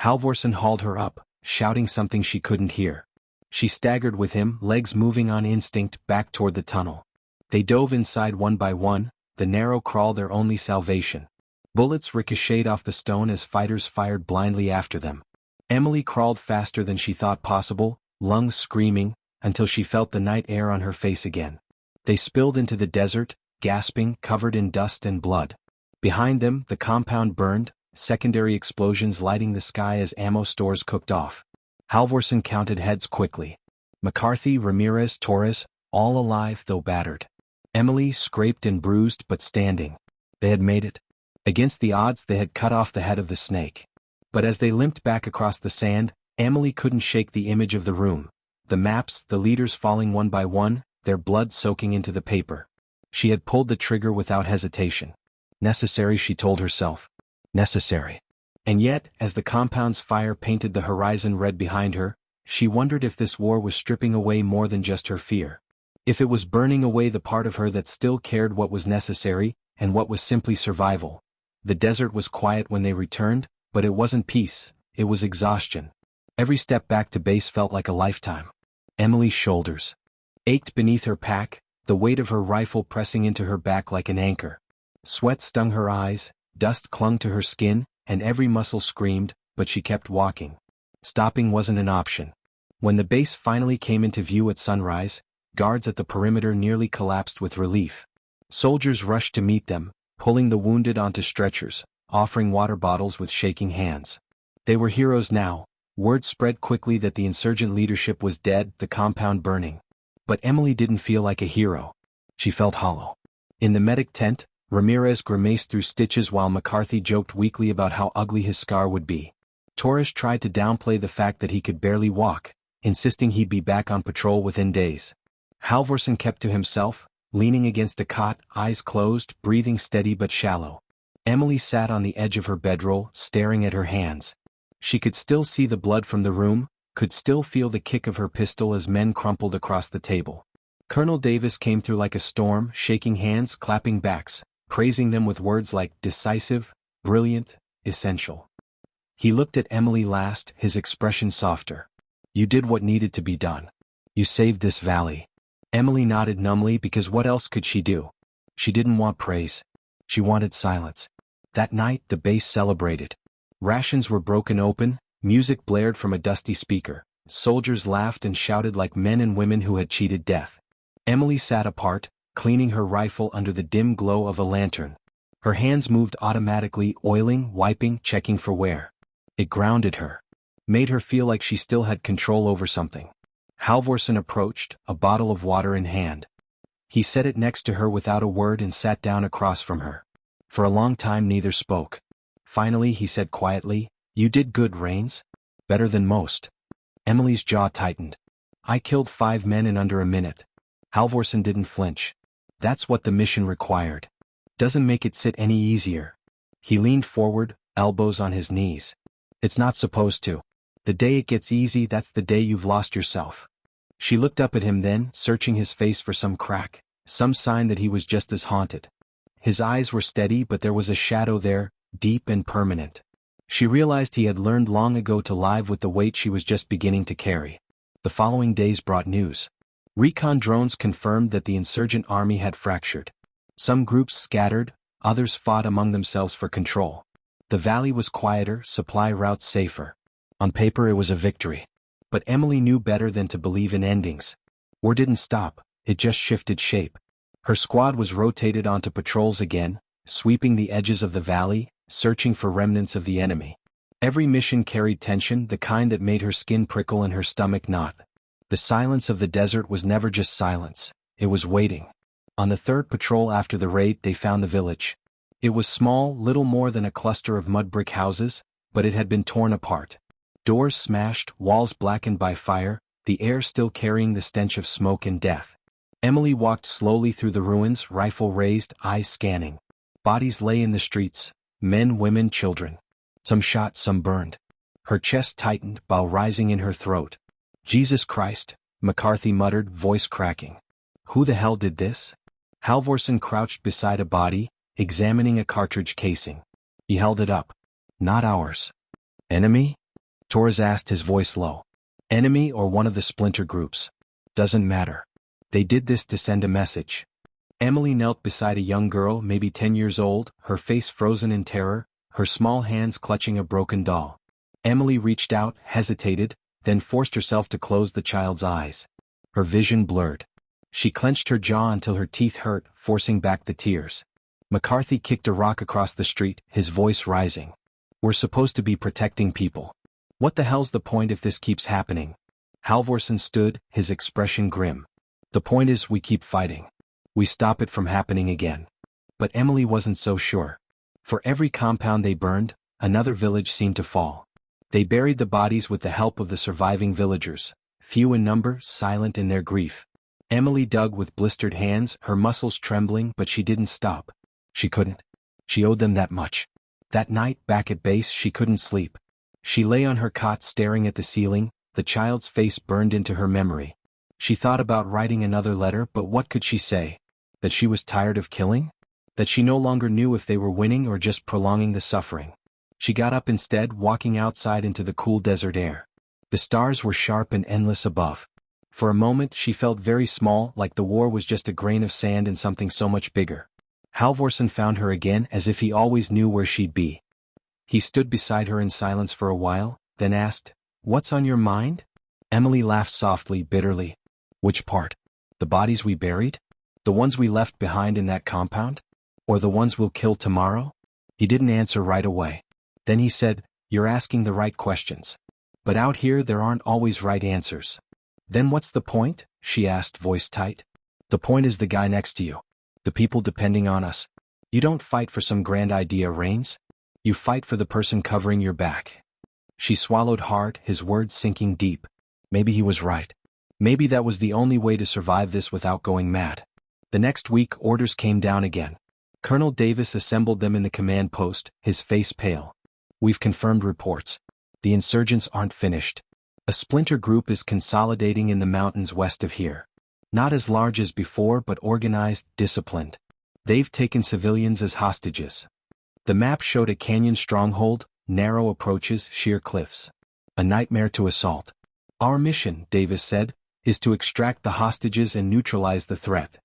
Speaker 1: Halvorsen hauled her up, shouting something she couldn't hear. She staggered with him, legs moving on instinct, back toward the tunnel. They dove inside one by one, the narrow crawl their only salvation. Bullets ricocheted off the stone as fighters fired blindly after them. Emily crawled faster than she thought possible, lungs screaming, until she felt the night air on her face again. They spilled into the desert, gasping, covered in dust and blood. Behind them, the compound burned, secondary explosions lighting the sky as ammo stores cooked off. Halvorsen counted heads quickly. McCarthy, Ramirez, Torres, all alive though battered. Emily, scraped and bruised but standing. They had made it. Against the odds, they had cut off the head of the snake. But as they limped back across the sand, Emily couldn't shake the image of the room. The maps, the leaders falling one by one, their blood soaking into the paper. She had pulled the trigger without hesitation. Necessary, she told herself. Necessary. And yet, as the compound's fire painted the horizon red behind her, she wondered if this war was stripping away more than just her fear. If it was burning away the part of her that still cared what was necessary, and what was simply survival. The desert was quiet when they returned, but it wasn't peace, it was exhaustion. Every step back to base felt like a lifetime. Emily's shoulders ached beneath her pack, the weight of her rifle pressing into her back like an anchor. Sweat stung her eyes, dust clung to her skin, and every muscle screamed, but she kept walking. Stopping wasn't an option. When the base finally came into view at sunrise, guards at the perimeter nearly collapsed with relief. Soldiers rushed to meet them, pulling the wounded onto stretchers, offering water bottles with shaking hands. They were heroes now. Word spread quickly that the insurgent leadership was dead, the compound burning. But Emily didn't feel like a hero. She felt hollow. In the medic tent, Ramirez grimaced through stitches while McCarthy joked weakly about how ugly his scar would be. Torres tried to downplay the fact that he could barely walk, insisting he'd be back on patrol within days. Halvorsen kept to himself, leaning against a cot, eyes closed, breathing steady but shallow. Emily sat on the edge of her bedroll, staring at her hands. She could still see the blood from the room, could still feel the kick of her pistol as men crumpled across the table. Colonel Davis came through like a storm, shaking hands, clapping backs, praising them with words like decisive, brilliant, essential. He looked at Emily last, his expression softer. You did what needed to be done. You saved this valley. Emily nodded numbly because what else could she do? She didn't want praise. She wanted silence. That night the base celebrated. Rations were broken open, music blared from a dusty speaker. Soldiers laughed and shouted like men and women who had cheated death. Emily sat apart, cleaning her rifle under the dim glow of a lantern. Her hands moved automatically, oiling, wiping, checking for wear. It grounded her. Made her feel like she still had control over something. Halvorsen approached, a bottle of water in hand. He set it next to her without a word and sat down across from her. For a long time neither spoke. Finally he said quietly, "You did good, Rains. Better than most." Emily's jaw tightened. "I killed 5 men in under a minute." Halvorsen didn't flinch. "That's what the mission required. Doesn't make it sit any easier." He leaned forward, elbows on his knees. "It's not supposed to. The day it gets easy, that's the day you've lost yourself." She looked up at him then, searching his face for some crack, some sign that he was just as haunted. His eyes were steady, but there was a shadow there, deep and permanent. She realized he had learned long ago to live with the weight she was just beginning to carry. The following days brought news. Recon drones confirmed that the insurgent army had fractured. Some groups scattered, others fought among themselves for control. The valley was quieter, supply routes safer. On paper it was a victory. But Emily knew better than to believe in endings. War didn't stop, it just shifted shape. Her squad was rotated onto patrols again, sweeping the edges of the valley, searching for remnants of the enemy. Every mission carried tension, the kind that made her skin prickle and her stomach knot. The silence of the desert was never just silence, it was waiting. On the 3rd patrol after the raid they found the village. It was small, little more than a cluster of mud brick houses, but it had been torn apart. Doors smashed, walls blackened by fire, the air still carrying the stench of smoke and death. Emily walked slowly through the ruins, rifle raised, eyes scanning. Bodies lay in the streets, men, women, children. Some shot, some burned. Her chest tightened, bile rising in her throat. "Jesus Christ," McCarthy muttered, voice cracking. "Who the hell did this?" Halvorsen crouched beside a body, examining a cartridge casing. He held it up. "Not ours." "Enemy?" Torres asked, his voice low. "Enemy or one of the splinter groups. Doesn't matter. They did this to send a message." Emily knelt beside a young girl, maybe 10 years old, her face frozen in terror, her small hands clutching a broken doll. Emily reached out, hesitated, then forced herself to close the child's eyes. Her vision blurred. She clenched her jaw until her teeth hurt, forcing back the tears. McCarthy kicked a rock across the street, his voice rising. "We're supposed to be protecting people. What the hell's the point if this keeps happening?" Halvorsen stood, his expression grim. "The point is we keep fighting. We stop it from happening again." But Emily wasn't so sure. For every compound they burned, another village seemed to fall. They buried the bodies with the help of the surviving villagers, few in number, silent in their grief. Emily dug with blistered hands, her muscles trembling, but she didn't stop. She couldn't. She owed them that much. That night, back at base, she couldn't sleep. She lay on her cot staring at the ceiling, the child's face burned into her memory. She thought about writing another letter, but what could she say? That she was tired of killing? That she no longer knew if they were winning or just prolonging the suffering? She got up instead, walking outside into the cool desert air. The stars were sharp and endless above. For a moment she felt very small, like the war was just a grain of sand in something so much bigger. Halvorsen found her again, as if he always knew where she'd be. He stood beside her in silence for a while, then asked, "What's on your mind?" Emily laughed softly, bitterly. "Which part? The bodies we buried? The ones we left behind in that compound? Or the ones we'll kill tomorrow?" He didn't answer right away. Then he said, "You're asking the right questions. But out here there aren't always right answers." "Then what's the point?" she asked, voice tight. "The point is the guy next to you. The people depending on us. You don't fight for some grand idea, Rains. You fight for the person covering your back." She swallowed hard, his words sinking deep. Maybe he was right. Maybe that was the only way to survive this without going mad. The next week orders came down again. Colonel Davis assembled them in the command post, his face pale. "We've confirmed reports. The insurgents aren't finished. A splinter group is consolidating in the mountains west of here. Not as large as before, but organized, disciplined. They've taken civilians as hostages." The map showed a canyon stronghold, narrow approaches, sheer cliffs. "A nightmare to assault. Our mission," Davis said, "is to extract the hostages and neutralize the threat."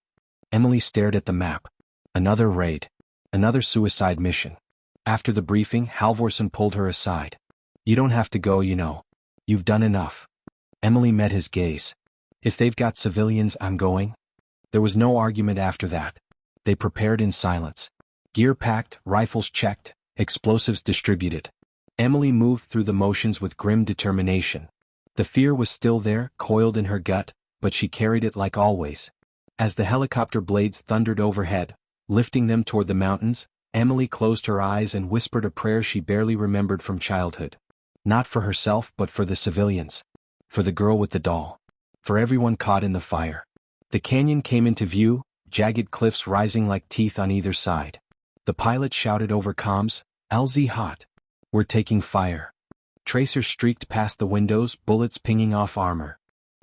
Speaker 1: Emily stared at the map. Another raid. Another suicide mission. After the briefing, Halvorsen pulled her aside. "You don't have to go, you know. You've done enough." Emily met his gaze. "If they've got civilians, I'm going." There was no argument after that. They prepared in silence. Gear packed, rifles checked, explosives distributed. Emily moved through the motions with grim determination. The fear was still there, coiled in her gut, but she carried it like always. As the helicopter blades thundered overhead, lifting them toward the mountains, Emily closed her eyes and whispered a prayer she barely remembered from childhood. Not for herself, but for the civilians. For the girl with the doll. For everyone caught in the fire. The canyon came into view, jagged cliffs rising like teeth on either side. The pilot shouted over comms, "LZ hot. We're taking fire." Tracers streaked past the windows, bullets pinging off armor.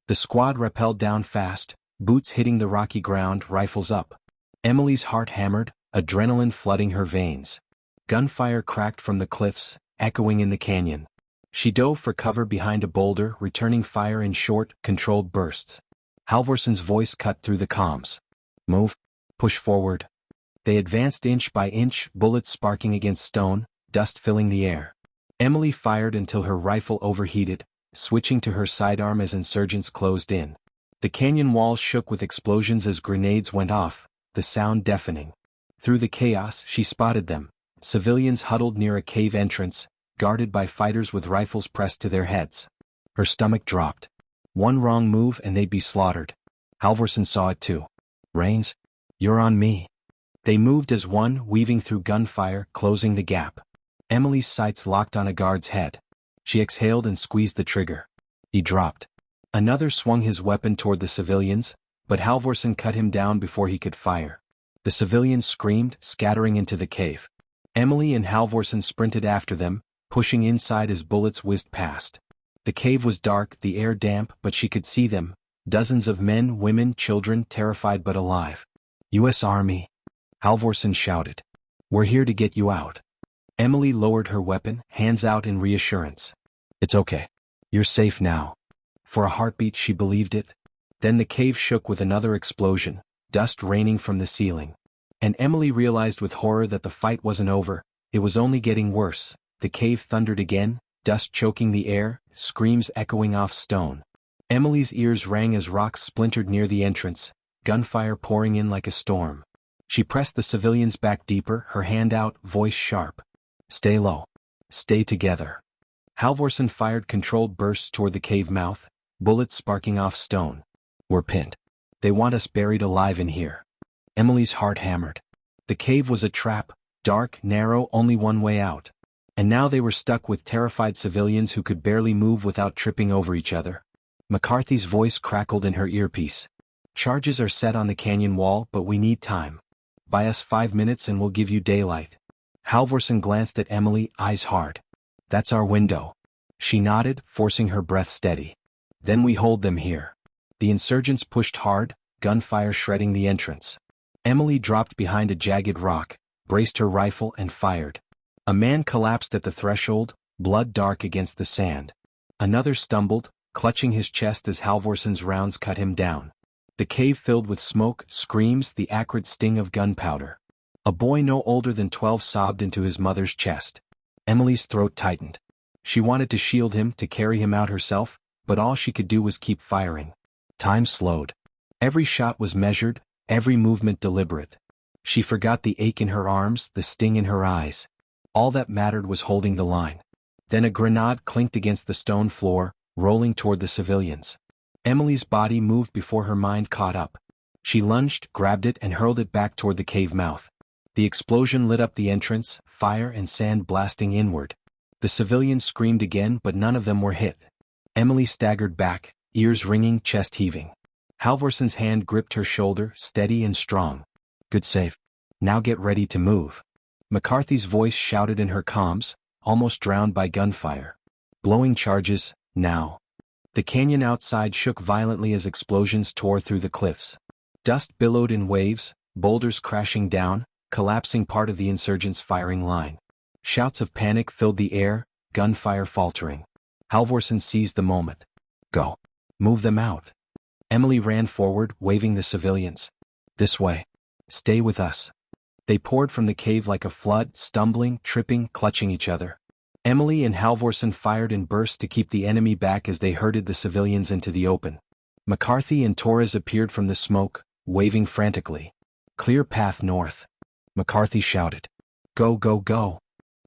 Speaker 1: The squad rappelled down fast, boots hitting the rocky ground, rifles up. Emily's heart hammered, adrenaline flooding her veins. Gunfire cracked from the cliffs, echoing in the canyon. She dove for cover behind a boulder, returning fire in short, controlled bursts. Halvorsen's voice cut through the comms. "Move. Push forward." They advanced inch by inch, bullets sparking against stone, dust filling the air. Emily fired until her rifle overheated, switching to her sidearm as insurgents closed in. The canyon walls shook with explosions as grenades went off, the sound deafening. Through the chaos, she spotted them, civilians huddled near a cave entrance, guarded by fighters with rifles pressed to their heads. Her stomach dropped. One wrong move and they'd be slaughtered. Halvorsen saw it too. "Rains, you're on me." They moved as one, weaving through gunfire, closing the gap. Emily's sights locked on a guard's head. She exhaled and squeezed the trigger. He dropped. Another swung his weapon toward the civilians, but Halvorsen cut him down before he could fire. The civilians screamed, scattering into the cave. Emily and Halvorsen sprinted after them, pushing inside as bullets whizzed past. The cave was dark, the air damp, but she could see them, dozens of men, women, children, terrified but alive. U.S. Army. Halvorsen shouted. We're here to get you out. Emily lowered her weapon, hands out in reassurance. It's okay. You're safe now. For a heartbeat she believed it. Then the cave shook with another explosion, dust raining from the ceiling. And Emily realized with horror that the fight wasn't over, it was only getting worse. The cave thundered again, dust choking the air, screams echoing off stone. Emily's ears rang as rocks splintered near the entrance, gunfire pouring in like a storm. She pressed the civilians back deeper, her hand out, voice sharp. Stay low. Stay together. Halvorsen fired controlled bursts toward the cave mouth, bullets sparking off stone. We're pinned. They want us buried alive in here. Emily's heart hammered. The cave was a trap, dark, narrow, only one way out. And now they were stuck with terrified civilians who could barely move without tripping over each other. McCarthy's voice crackled in her earpiece. Charges are set on the canyon wall, but we need time. Buy us 5 minutes and we'll give you daylight. Halvorsen glanced at Emily, eyes hard. That's our window. She nodded, forcing her breath steady. Then we hold them here. The insurgents pushed hard, gunfire shredding the entrance. Emily dropped behind a jagged rock, braced her rifle and fired. A man collapsed at the threshold, blood dark against the sand. Another stumbled, clutching his chest as Halvorsen's rounds cut him down. The cave filled with smoke, screams, the acrid sting of gunpowder. A boy no older than 12 sobbed into his mother's chest. Emily's throat tightened. She wanted to shield him, to carry him out herself, but all she could do was keep firing. Time slowed. Every shot was measured, every movement deliberate. She forgot the ache in her arms, the sting in her eyes. All that mattered was holding the line. Then a grenade clinked against the stone floor, rolling toward the civilians. Emily's body moved before her mind caught up. She lunged, grabbed it and hurled it back toward the cave mouth. The explosion lit up the entrance, fire and sand blasting inward. The civilians screamed again, but none of them were hit. Emily staggered back, ears ringing, chest heaving. Halvorsen's hand gripped her shoulder, steady and strong. Good save. Now get ready to move. McCarthy's voice shouted in her comms, almost drowned by gunfire. Blowing charges, now. The canyon outside shook violently as explosions tore through the cliffs. Dust billowed in waves, boulders crashing down, collapsing part of the insurgents' firing line. Shouts of panic filled the air, gunfire faltering. Halvorsen seized the moment. Go. Move them out. Emily ran forward, waving the civilians. This way. Stay with us. They poured from the cave like a flood, stumbling, tripping, clutching each other. Emily and Halvorsen fired in bursts to keep the enemy back as they herded the civilians into the open. McCarthy and Torres appeared from the smoke, waving frantically. Clear path north. McCarthy shouted. Go, go, go.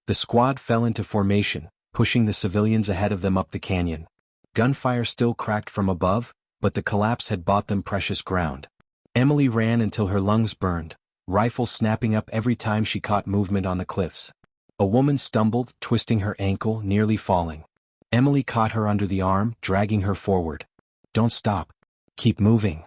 Speaker 1: The squad fell into formation, pushing the civilians ahead of them up the canyon. Gunfire still cracked from above, but the collapse had bought them precious ground. Emily ran until her lungs burned, rifle snapping up every time she caught movement on the cliffs. A woman stumbled, twisting her ankle, nearly falling. Emily caught her under the arm, dragging her forward. Don't stop. Keep moving.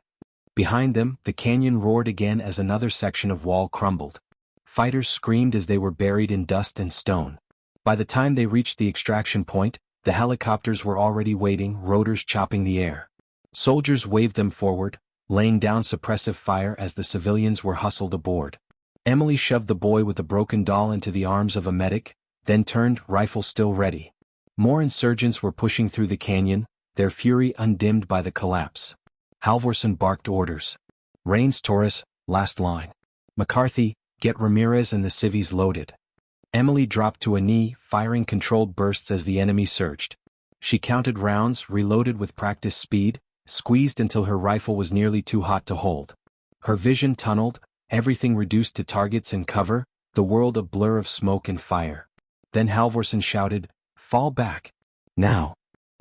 Speaker 1: Behind them, the canyon roared again as another section of wall crumbled. Fighters screamed as they were buried in dust and stone. By the time they reached the extraction point, the helicopters were already waiting, rotors chopping the air. Soldiers waved them forward, laying down suppressive fire as the civilians were hustled aboard. Emily shoved the boy with the broken doll into the arms of a medic, then turned, rifle still ready. More insurgents were pushing through the canyon, their fury undimmed by the collapse. Halvorsen barked orders. Rains Torres, last line. McCarthy, get Ramirez and the civvies loaded. Emily dropped to a knee, firing controlled bursts as the enemy surged. She counted rounds, reloaded with practiced speed, squeezed until her rifle was nearly too hot to hold. Her vision tunneled, everything reduced to targets and cover, the world a blur of smoke and fire. Then Halvorsen shouted, fall back. Now.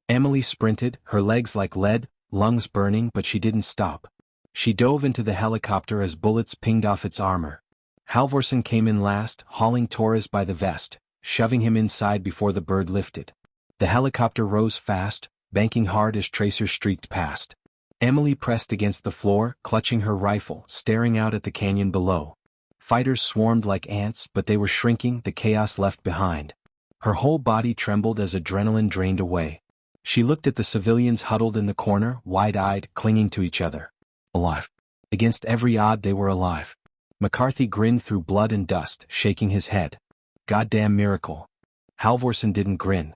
Speaker 1: Emily sprinted, her legs like lead, lungs burning, but she didn't stop. She dove into the helicopter as bullets pinged off its armor. Halvorsen came in last, hauling Torres by the vest, shoving him inside before the bird lifted. The helicopter rose fast, banking hard as tracers streaked past. Emily pressed against the floor, clutching her rifle, staring out at the canyon below. Fighters swarmed like ants, but they were shrinking, the chaos left behind. Her whole body trembled as adrenaline drained away. She looked at the civilians huddled in the corner, wide-eyed, clinging to each other. Alive. Against every odd they were alive. McCarthy grinned through blood and dust, shaking his head. Goddamn miracle. Halvorsen didn't grin.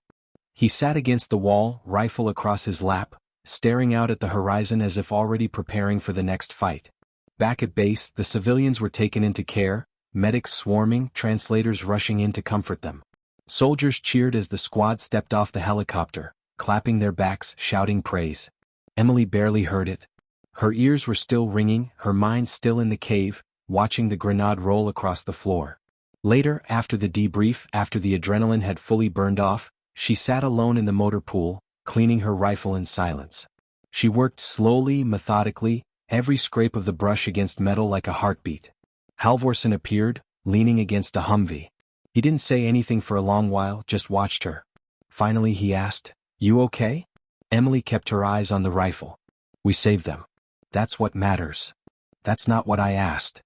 Speaker 1: He sat against the wall, rifle across his lap, staring out at the horizon as if already preparing for the next fight. Back at base, the civilians were taken into care, medics swarming, translators rushing in to comfort them. Soldiers cheered as the squad stepped off the helicopter, clapping their backs, shouting praise. Emily barely heard it. Her ears were still ringing, her mind still in the cave, watching the grenade roll across the floor. Later, after the debrief, after the adrenaline had fully burned off, she sat alone in the motor pool, cleaning her rifle in silence. She worked slowly, methodically, every scrape of the brush against metal like a heartbeat. Halvorsen appeared, leaning against a Humvee. He didn't say anything for a long while, just watched her. Finally he asked, "You okay?" Emily kept her eyes on the rifle. "We saved them. That's what matters." "That's not what I asked."